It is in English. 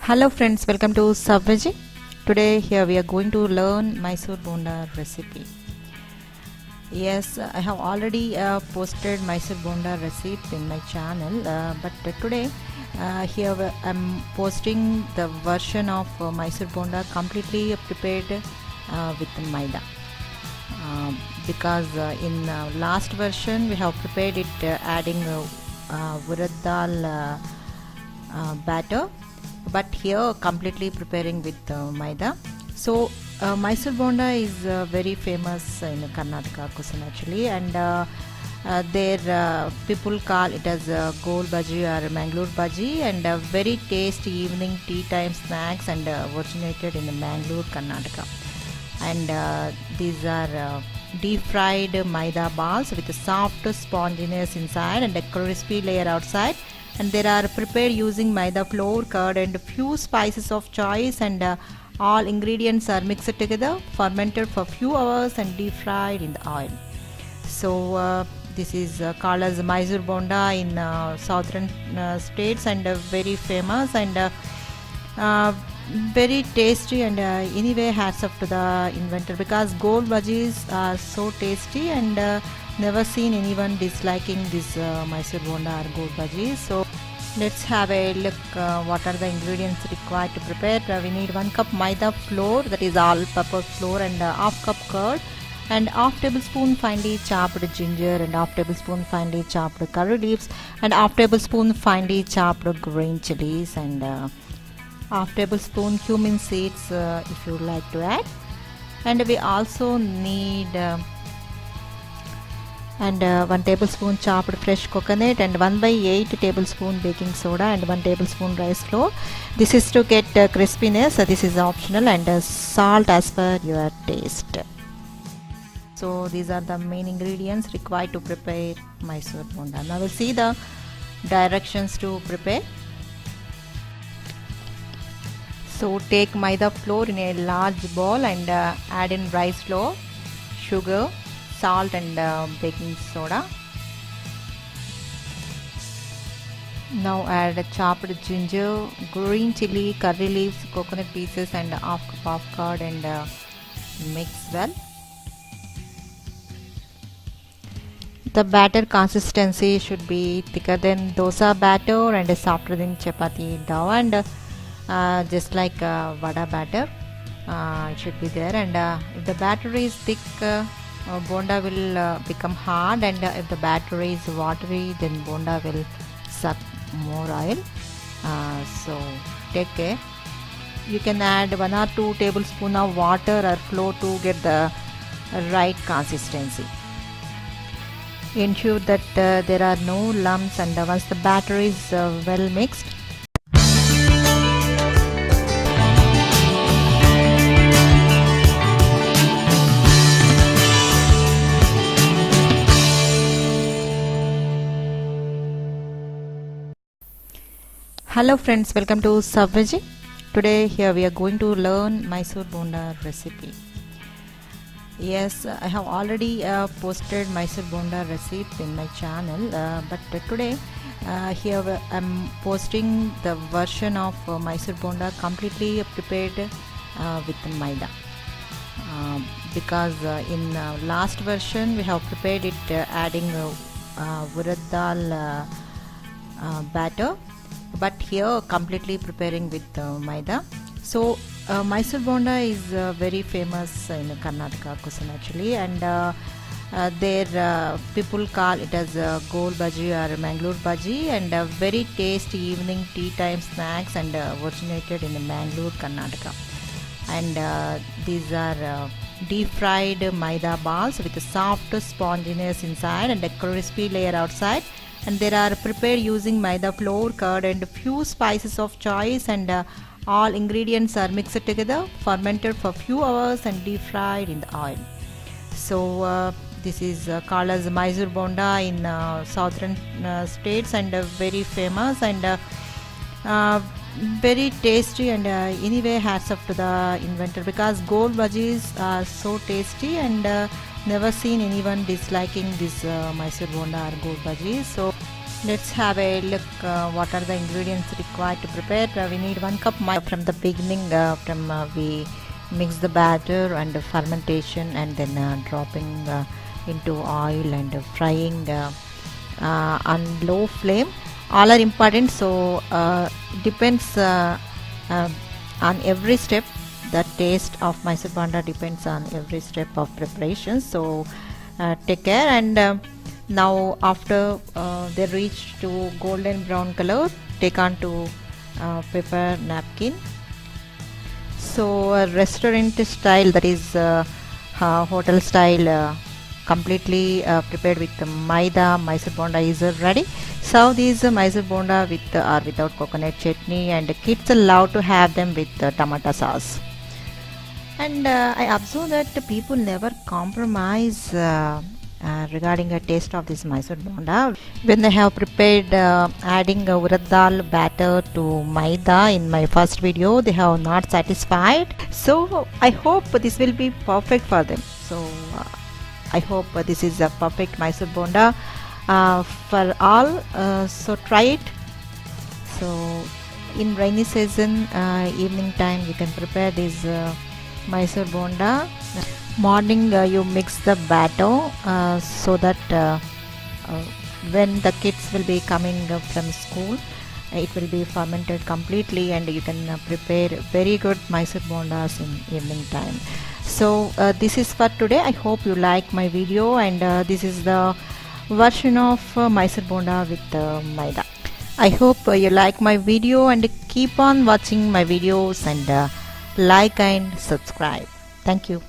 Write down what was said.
Hello friends, welcome to Subveggie. Today here we are going to learn Mysore Bonda recipe. Yes, I have already posted Mysore Bonda recipe in my channel, but today here I'm posting the version of Mysore Bonda completely prepared with Maida. Because in last version we have prepared it adding urad dal batter, but here completely preparing with Maida. So Mysore Bonda is very famous in Karnataka cuisine actually, and there people call it as Gol Bhaji or Mangalore Bhaji, and very tasty evening tea time snacks, and originated in Mangalore, Karnataka. And these are deep fried Maida balls with a soft sponginess inside and a crispy layer outside, and they are prepared using Maida flour, curd and few spices of choice, and all ingredients are mixed together, fermented for few hours and deep fried in the oil. So this is called as Mysore Bonda in southern states, and very famous, and very tasty, and anyway hats off to the inventor, because gold bhajis are so tasty, and never seen anyone disliking this Mysore Bonda or gold bhajis. So let's have a look what are the ingredients required to prepare. We need 1 cup Maida flour, that is all purpose flour, and half cup curd, and half tablespoon finely chopped ginger, and half tablespoon finely chopped curry leaves, and half tablespoon finely chopped green chilies, and half tablespoon cumin seeds if you like to add. And we also need 1 tablespoon chopped fresh coconut, and 1/8 tablespoon baking soda, and 1 tablespoon rice flour. This is to get crispiness. This is optional, and salt as per your taste. So these are the main ingredients required to prepare Mysore Bonda. Now we'll see the directions to prepare. So take Maida flour in a large bowl, and add in rice flour, sugar, salt and baking soda. Now add chopped ginger, green chili, curry leaves, coconut pieces, and half cup of curd, and mix well. The batter consistency should be thicker than dosa batter and softer than chapati dough, and just like vada batter it should be there. And if the batter is thick, bonda will become hard, and if the batter is watery, then bonda will suck more oil. So take care. You can add 1 or 2 tablespoons of water or flour to get the right consistency. Ensure that there are no lumps, and once the batter is well mixed, hello friends, welcome to Subveggie. Today here we are going to learn Mysore Bonda recipe. Yes, I have already posted Mysore Bonda recipe in my channel, but today here I'm posting the version of Mysore Bonda completely prepared with Maida. Because in last version we have prepared it adding urad dal batter, but here completely preparing with Maida. So Mysore Bonda is very famous in Karnataka cuisine actually, and there people call it as Gol Bhaji or Mangalore Bhaji, and very tasty evening tea time snacks, and originated in Mangalore, Karnataka. And these are deep fried Maida balls with a soft sponginess inside and a crispy layer outside, and they are prepared using Maida flour, curd and few spices of choice, and all ingredients are mixed together, fermented for few hours and deep fried in the oil. So this is called as Mysore Bonda in southern states, and very famous, and very tasty, and anyway hats off to the inventor, because gold bhajis are so tasty, and never seen anyone disliking this Mysore Bonda or gold bhajis. So Let's have a look what are the ingredients required to prepare. We need 1 cup Maida. From the beginning, we mix the batter and the fermentation, and then dropping into oil and frying on low flame. All are important, so depends on every step. The taste of Mysore Bonda depends on every step of preparation, so take care. And now after they reach to golden brown color, take on to paper napkin. So restaurant style, that is hotel style, completely prepared with the Maida Mysore Bonda is ready. Serve these Mysore Bonda with or without coconut chutney, and kids love to have them with tomato sauce. And I observe that the people never compromise regarding the taste of this Mysore Bonda. When they have prepared adding urad dal batter to Maida in my first video, they have not satisfied. So I hope this will be perfect for them. So I hope this is a perfect Mysore Bonda for all. So try it. So in rainy season, evening time, you can prepare this Mysore Bonda. Morning you mix the batter so that when the kids will be coming from school, it will be fermented completely, and you can prepare very good Mysore Bondas in evening time. So this is for today. I hope you like my video, and this is the version of Mysore Bonda with Maida. I hope you like my video, and keep on watching my videos, and like and subscribe. Thank you.